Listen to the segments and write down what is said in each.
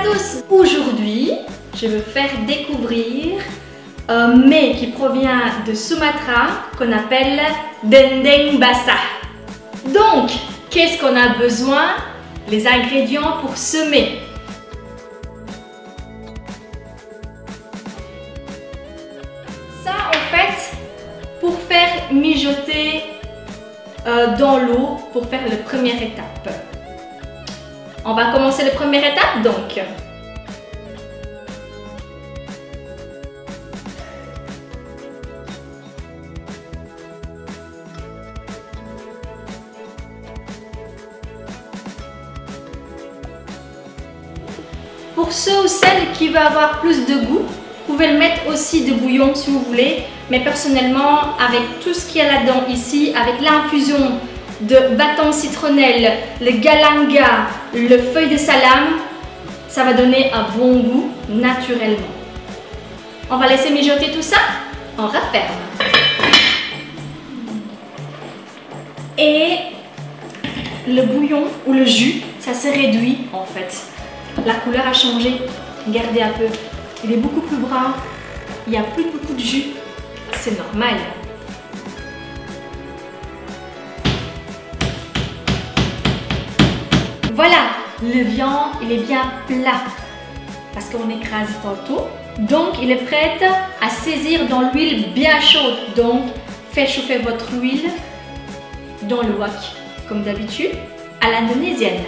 tous! Aujourd'hui, je veux faire découvrir un mets qui provient de Sumatra qu'on appelle dendeng basah. Donc, qu'est-ce qu'on a besoin? Les ingrédients pour ce mets. Ça, en fait, pour faire mijoter dans l'eau, pour faire la première étape. On va commencer la première étape donc. Pour ceux ou celles qui veulent avoir plus de goût, vous pouvez le mettre aussi de bouillon si vous voulez. Mais personnellement, avec tout ce qu'il y a là-dedans ici, avec l'infusion de bâton citronnelle, le galanga, le feuille de salam, ça va donner un bon goût naturellement. On va laisser mijoter tout ça, on referme. Et le bouillon ou le jus, ça se réduit en fait. La couleur a changé, regardez un peu, il est beaucoup plus brun, il n'y a plus beaucoup de jus, c'est normal. Voilà, le viande, il est bien plat parce qu'on écrase tantôt. Donc, il est prêt à saisir dans l'huile bien chaude. Donc, faites chauffer votre huile dans le wok, comme d'habitude, à l'indonésienne.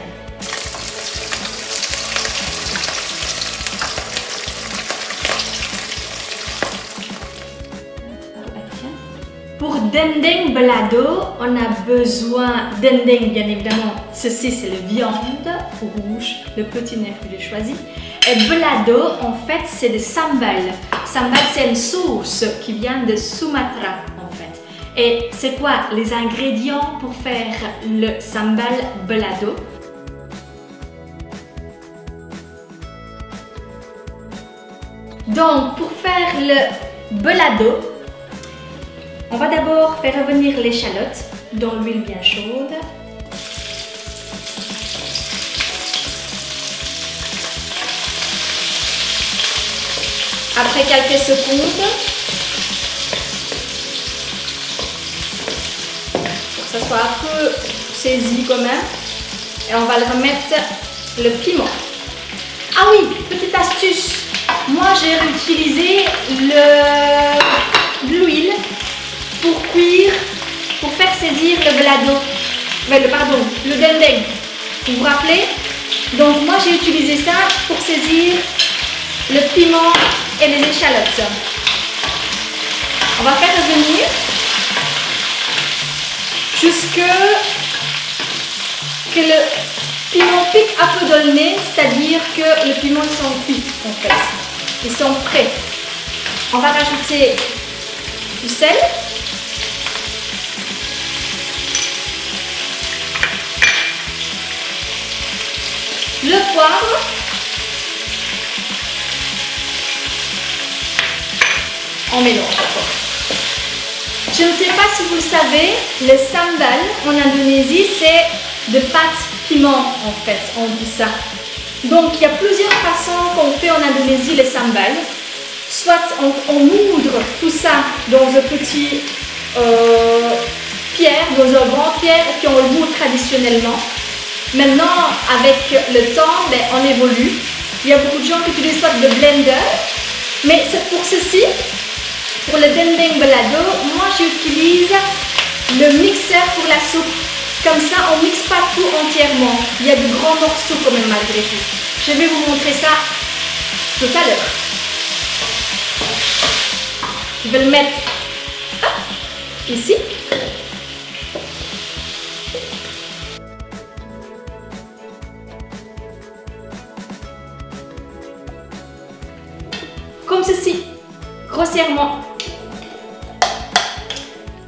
Pour dendeng balado, on a besoin dendeng, bien évidemment. Ceci, c'est la viande rouge, le petit nerf que j'ai choisi. Et balado, en fait, c'est de sambal. Sambal, c'est une sauce qui vient de Sumatra, en fait. Et c'est quoi les ingrédients pour faire le sambal balado? Donc, pour faire le balado, on va d'abord faire revenir l'échalote dans l'huile bien chaude. Après quelques secondes, pour que ça soit un peu saisi quand même, et on va le remettre le piment. Ah oui, petite astuce, moi j'ai réutilisé l'huile pour cuire, pour faire saisir le balado, le dendeng. Vous vous rappelez? Donc moi j'ai utilisé ça pour saisir le piment et les échalotes. On va faire revenir jusque que le piment pique un peu dans le nez, c'est-à-dire que le piment ils sont cuits en fait. Ils sont prêts. On va rajouter du sel. Le poivre, on mélange encore. Je ne sais pas si vous le savez, le sambal en Indonésie c'est de pâte piment en fait, on dit ça. Donc il y a plusieurs façons qu'on fait en Indonésie le sambal. Soit on moudre tout ça dans un petit pierre, dans un grand pierre et puis on le moudre traditionnellement. Maintenant, avec le temps, on évolue. Il y a beaucoup de gens qui utilisent soit le blender, mais pour ceci, pour le dendeng balado, moi j'utilise le mixeur pour la soupe. Comme ça, on ne mixe pas tout entièrement. Il y a de grands morceaux quand même malgré tout. Je vais vous montrer ça tout à l'heure. Je vais le mettre ici. Comme ceci, grossièrement.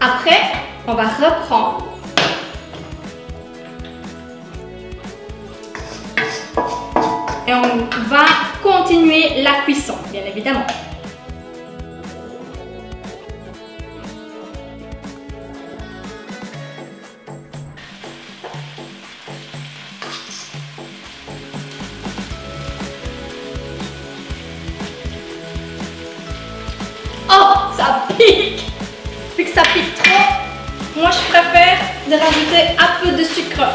Après, on va reprendre et on va continuer la cuisson, bien évidemment. pique. Vu que ça pique trop, moi je préfère de rajouter un peu de sucre.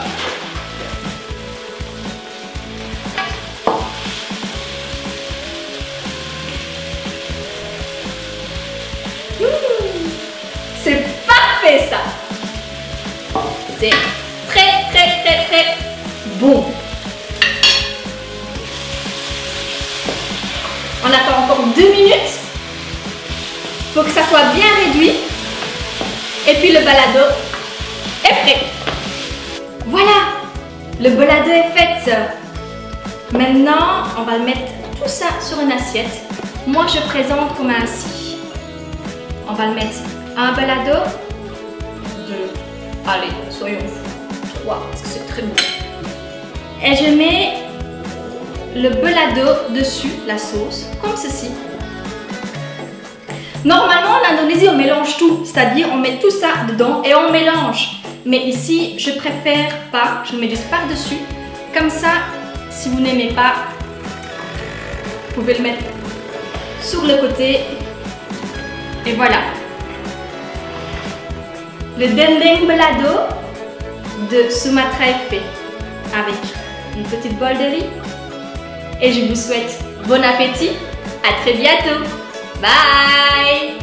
C'est parfait ça. C'est très bon. On attend encore 2 minutes pour que ça soit bien réduit. Et puis le balado est prêt. Voilà, le balado est fait. Maintenant, on va mettre tout ça sur une assiette. Moi, je présente comme ainsi. On va le mettre un balado, 2, allez, soyons fous, 3, parce que c'est très bon. Et je mets le balado dessus, la sauce, comme ceci. Normalement, en Indonésie, on mélange tout, c'est-à-dire on met tout ça dedans et on mélange. Mais ici, je préfère pas, je mets juste par-dessus. Comme ça, si vous n'aimez pas, vous pouvez le mettre sur le côté. Et voilà. Le dendeng balado de Sumatra est fait avec une petite bolle de riz. Et je vous souhaite bon appétit. À très bientôt. Bye!